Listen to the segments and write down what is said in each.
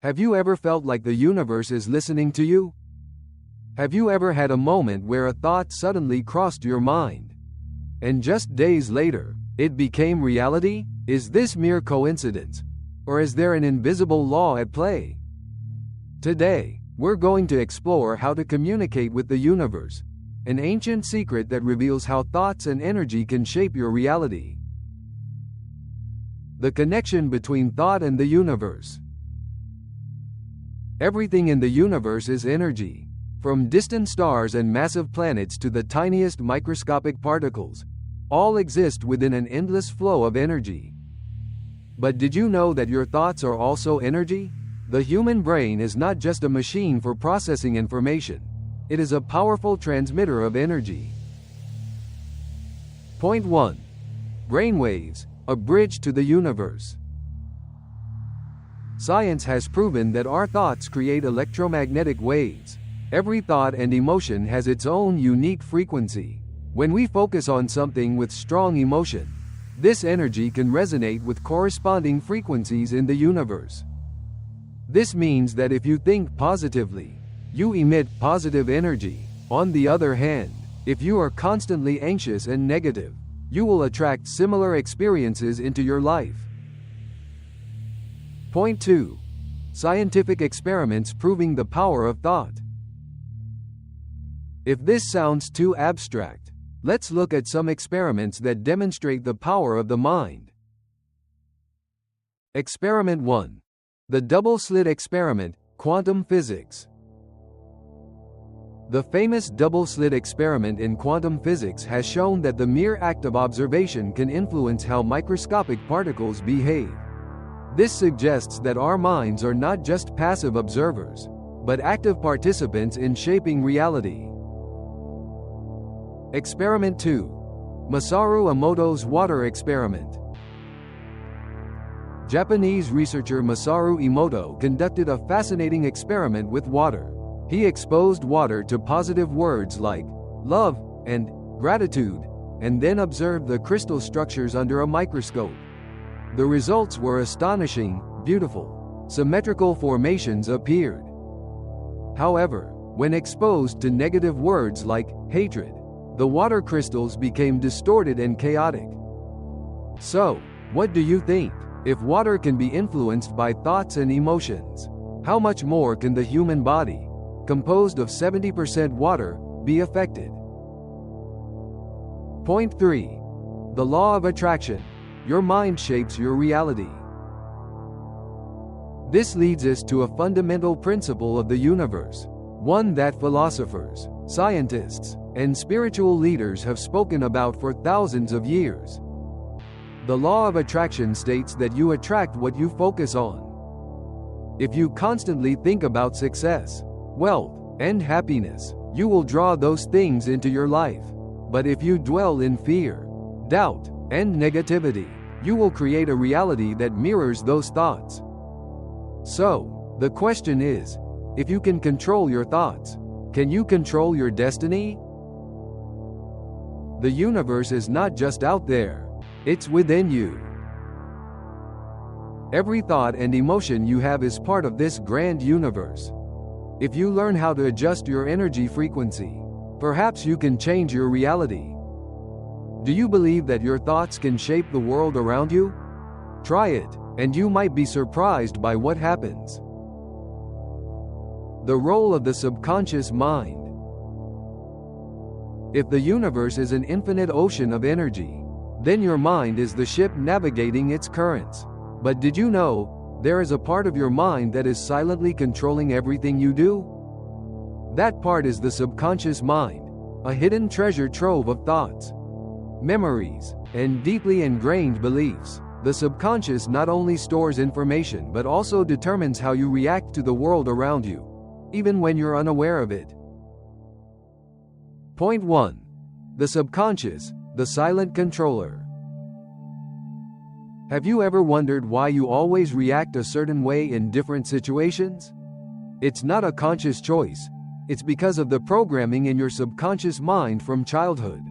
Have you ever felt like the universe is listening to you? Have you ever had a moment where a thought suddenly crossed your mind, and just days later, it became reality? Is this mere coincidence? Or is there an invisible law at play? Today, we're going to explore how to communicate with the universe, an ancient secret that reveals how thoughts and energy can shape your reality. The connection between thought and the universe. Everything in the universe is energy. From distant stars and massive planets to the tiniest microscopic particles, all exist within an endless flow of energy. But did you know that your thoughts are also energy? The human brain is not just a machine for processing information. It is a powerful transmitter of energy. Point 1. Brainwaves, a bridge to the universe. Science has proven that our thoughts create electromagnetic waves. Every thought and emotion has its own unique frequency. When we focus on something with strong emotion, this energy can resonate with corresponding frequencies in the universe. This means that if you think positively, you emit positive energy. On the other hand, if you are constantly anxious and negative, you will attract similar experiences into your life. Point 2. Scientific experiments proving the power of thought. If this sounds too abstract, let's look at some experiments that demonstrate the power of the mind. Experiment 1. The double-slit experiment, quantum physics. The famous double-slit experiment in quantum physics has shown that the mere act of observation can influence how microscopic particles behave. This suggests that our minds are not just passive observers, but active participants in shaping reality. Experiment 2. Masaru Emoto's water experiment. Japanese researcher Masaru Emoto conducted a fascinating experiment with water. He exposed water to positive words like love and gratitude, and then observed the crystal structures under a microscope. The results were astonishing. Beautiful, symmetrical formations appeared. However, when exposed to negative words like hatred, the water crystals became distorted and chaotic. So, what do you think? If water can be influenced by thoughts and emotions, how much more can the human body, composed of 70% water, be affected? Point 3. The law of attraction. Your mind shapes your reality. This leads us to a fundamental principle of the universe, one that philosophers, scientists, and spiritual leaders have spoken about for thousands of years. The law of attraction states that you attract what you focus on. If you constantly think about success, wealth, and happiness, you will draw those things into your life. But if you dwell in fear, doubt, and negativity, you will create a reality that mirrors those thoughts. So, the question is, if you can control your thoughts, can you control your destiny? The universe is not just out there, it's within you. Every thought and emotion you have is part of this grand universe. If you learn how to adjust your energy frequency, perhaps you can change your reality. Do you believe that your thoughts can shape the world around you? Try it, and you might be surprised by what happens. The role of the subconscious mind. If the universe is an infinite ocean of energy, then your mind is the ship navigating its currents. But did you know, there is a part of your mind that is silently controlling everything you do? That part is the subconscious mind, a hidden treasure trove of thoughts, memories, and deeply ingrained beliefs. The subconscious not only stores information but also determines how you react to the world around you, even when you're unaware of it. Point 1. The subconscious, the silent controller. Have you ever wondered why you always react a certain way in different situations? It's not a conscious choice. It's because of the programming in your subconscious mind from childhood.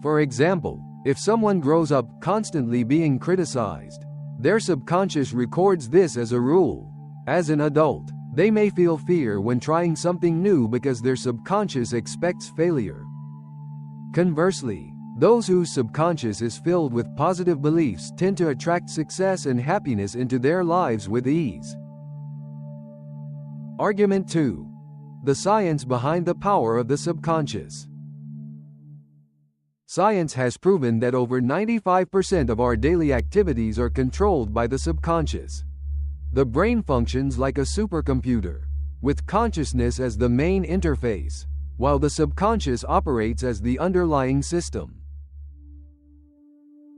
For example, if someone grows up constantly being criticized, their subconscious records this as a rule. As an adult, they may feel fear when trying something new because their subconscious expects failure. Conversely, those whose subconscious is filled with positive beliefs tend to attract success and happiness into their lives with ease. Argument 2. The science behind the power of the subconscious. Science has proven that over 95% of our daily activities are controlled by the subconscious. The brain functions like a supercomputer, with consciousness as the main interface, while the subconscious operates as the underlying system.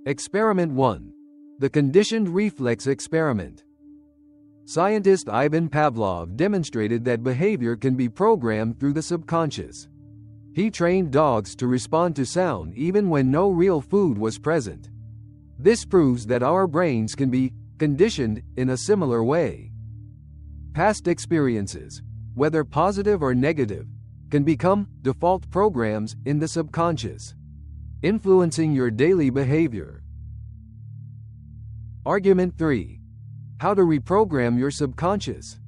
Experiment 1. The conditioned reflex experiment. Scientist Ivan Pavlov demonstrated that behavior can be programmed through the subconscious. He trained dogs to respond to sound even when no real food was present. This proves that our brains can be conditioned in a similar way. Past experiences, whether positive or negative, can become default programs in the subconscious, influencing your daily behavior. Argument 3. How to reprogram your subconscious.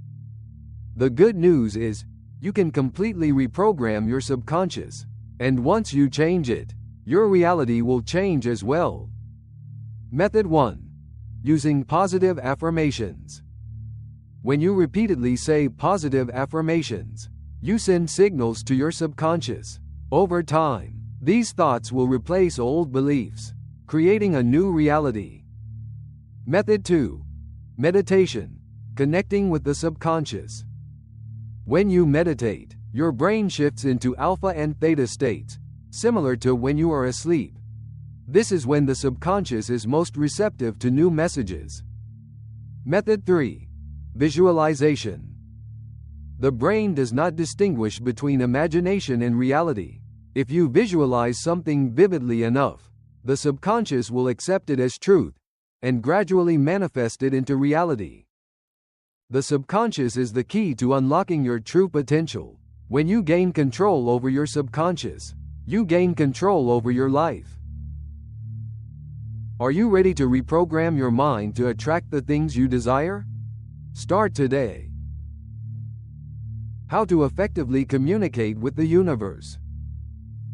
The good news is, you can completely reprogram your subconscious, and once you change it, your reality will change as well. Method 1. Using positive affirmations. When you repeatedly say positive affirmations, you send signals to your subconscious. Over time, these thoughts will replace old beliefs, creating a new reality. Method 2. Meditation, connecting with the subconscious. When you meditate, your brain shifts into alpha and theta states, similar to when you are asleep. This is when the subconscious is most receptive to new messages. Method 3. Visualization. The brain does not distinguish between imagination and reality. If you visualize something vividly enough, the subconscious will accept it as truth and gradually manifest it into reality. The subconscious is the key to unlocking your true potential. When you gain control over your subconscious, you gain control over your life. Are you ready to reprogram your mind to attract the things you desire? Start today. How to effectively communicate with the universe.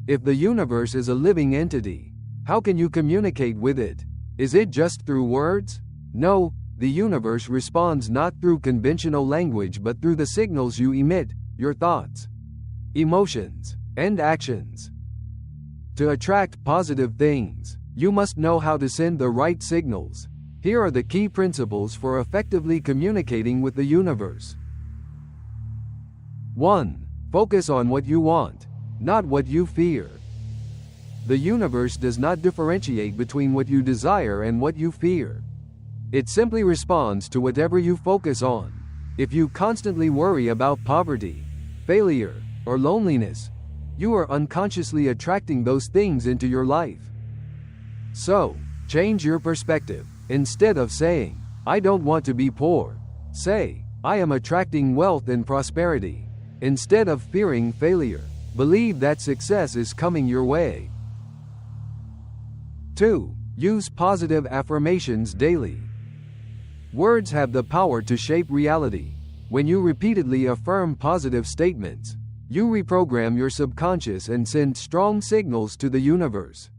If the universe is a living entity, how can you communicate with it? Is it just through words? No. The universe responds not through conventional language but through the signals you emit, your thoughts, emotions, and actions. To attract positive things, you must know how to send the right signals. Here are the key principles for effectively communicating with the universe. 1. Focus on what you want, not what you fear. The universe does not differentiate between what you desire and what you fear. It simply responds to whatever you focus on. If you constantly worry about poverty, failure, or loneliness, you are unconsciously attracting those things into your life. So, change your perspective. Instead of saying, "I don't want to be poor," say, "I am attracting wealth and prosperity." Instead of fearing failure, believe that success is coming your way. 2. Use positive affirmations daily. Words have the power to shape reality. When you repeatedly affirm positive statements, you reprogram your subconscious and send strong signals to the universe.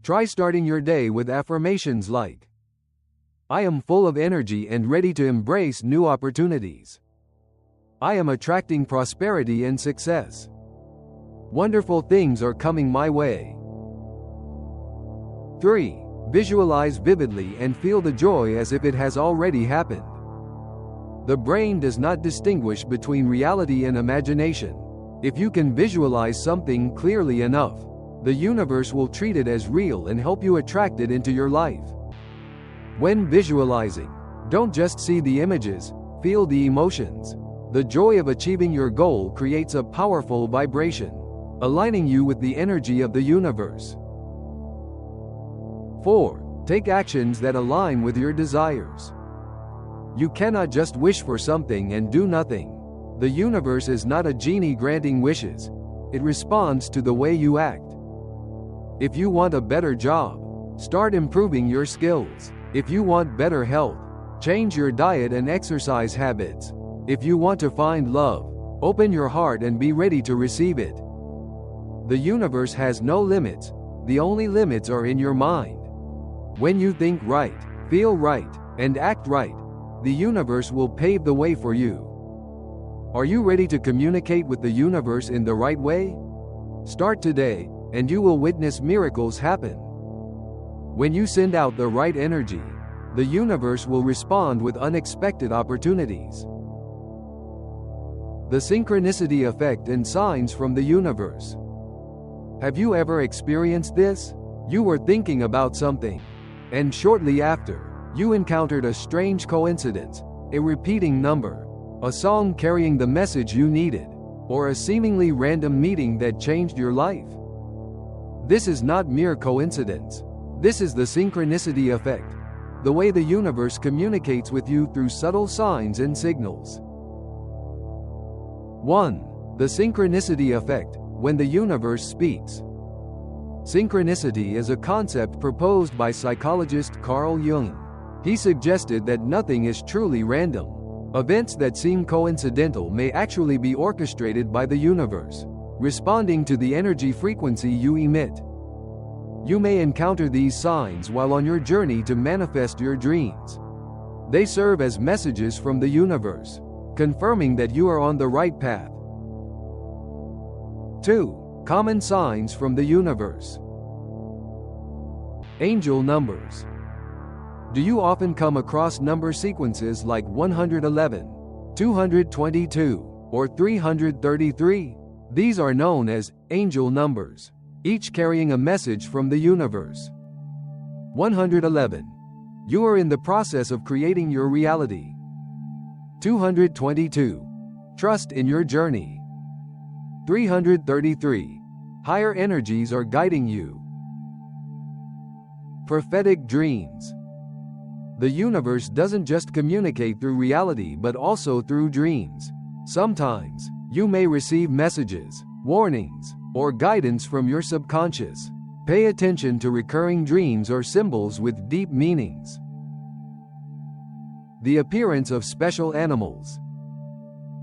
Try starting your day with affirmations like, "I am full of energy and ready to embrace new opportunities." "I am attracting prosperity and success." "Wonderful things are coming my way." 3. Visualize vividly and feel the joy as if it has already happened. The brain does not distinguish between reality and imagination. If you can visualize something clearly enough, the universe will treat it as real and help you attract it into your life. When visualizing, don't just see the images, feel the emotions. The joy of achieving your goal creates a powerful vibration, aligning you with the energy of the universe. 4. Take actions that align with your desires. You cannot just wish for something and do nothing. The universe is not a genie granting wishes. It responds to the way you act. If you want a better job, start improving your skills. If you want better health, Change your diet and exercise habits. If you want to find love, open your heart and be ready to receive it. The universe has no limits. The only limits are in your mind. When you think right, feel right, and act right, the universe will pave the way for you. Are you ready to communicate with the universe in the right way? Start today, and you will witness miracles happen. When you send out the right energy, the universe will respond with unexpected opportunities. The synchronicity effect and signs from the universe. Have you ever experienced this? You were thinking about something, and shortly after, you encountered a strange coincidence, a repeating number, a song carrying the message you needed, or a seemingly random meeting that changed your life. This is not mere coincidence. This is the synchronicity effect, the way the universe communicates with you through subtle signs and signals. 1. The synchronicity effect, when the universe speaks. Synchronicity is a concept proposed by psychologist Carl Jung. He suggested that nothing is truly random. Events that seem coincidental may actually be orchestrated by the universe, responding to the energy frequency you emit. You may encounter these signs while on your journey to manifest your dreams. They serve as messages from the universe, confirming that you are on the right path. 2. Common signs from the universe. Angel numbers. Do you often come across number sequences like 111, 222, or 333? These are known as angel numbers, each carrying a message from the universe. 111. You are in the process of creating your reality. 222. Trust in your journey. 333. Higher energies are guiding you. Prophetic dreams. The universe doesn't just communicate through reality but also through dreams. Sometimes, you may receive messages, warnings, or guidance from your subconscious. Pay attention to recurring dreams or symbols with deep meanings. The appearance of special animals.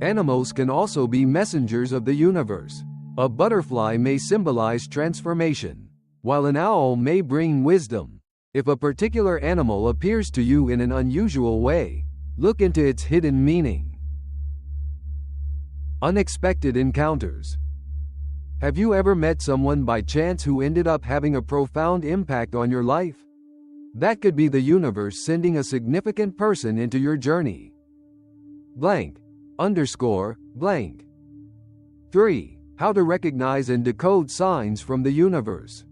Animals can also be messengers of the universe. A butterfly may symbolize transformation, while an owl may bring wisdom. If a particular animal appears to you in an unusual way, look into its hidden meaning. Unexpected encounters. Have you ever met someone by chance who ended up having a profound impact on your life? That could be the universe sending a significant person into your journey. Blank. Underscore. Blank. 3. How to recognize and decode signs from the universe.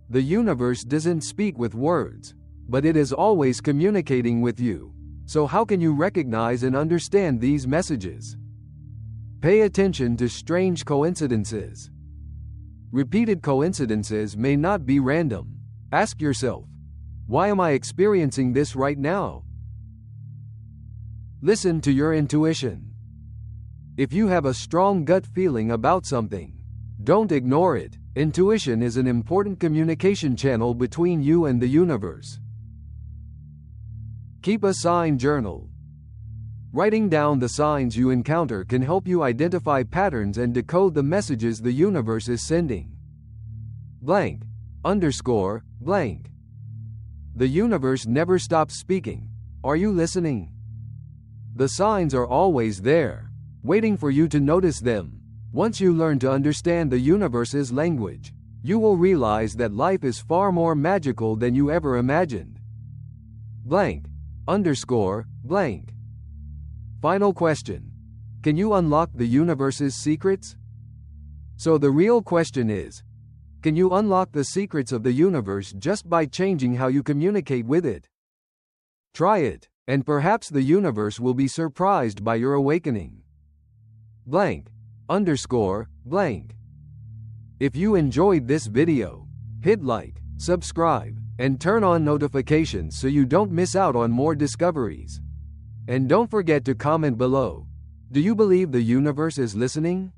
The universe doesn't speak with words, but it is always communicating with you. So how can you recognize and understand these messages? Pay attention to strange coincidences. Repeated coincidences may not be random. Ask yourself, why am I experiencing this right now? Listen to your intuition. If you have a strong gut feeling about something, don't ignore it. Intuition is an important communication channel between you and the universe. Keep a sign journal. Writing down the signs you encounter can help you identify patterns and decode the messages the universe is sending. Blank. Underscore. Blank. The universe never stops speaking. Are you listening? The signs are always there, waiting for you to notice them. Once you learn to understand the universe's language, you will realize that life is far more magical than you ever imagined. Blank. Underscore. Blank. Final question. Can you unlock the universe's secrets? So the real question is, can you unlock the secrets of the universe just by changing how you communicate with it? Try it, and perhaps the universe will be surprised by your awakening. Blank. Underscore. Blank. If you enjoyed this video, hit like, subscribe, and turn on notifications so you don't miss out on more discoveries. And don't forget to comment below. Do you believe the universe is listening?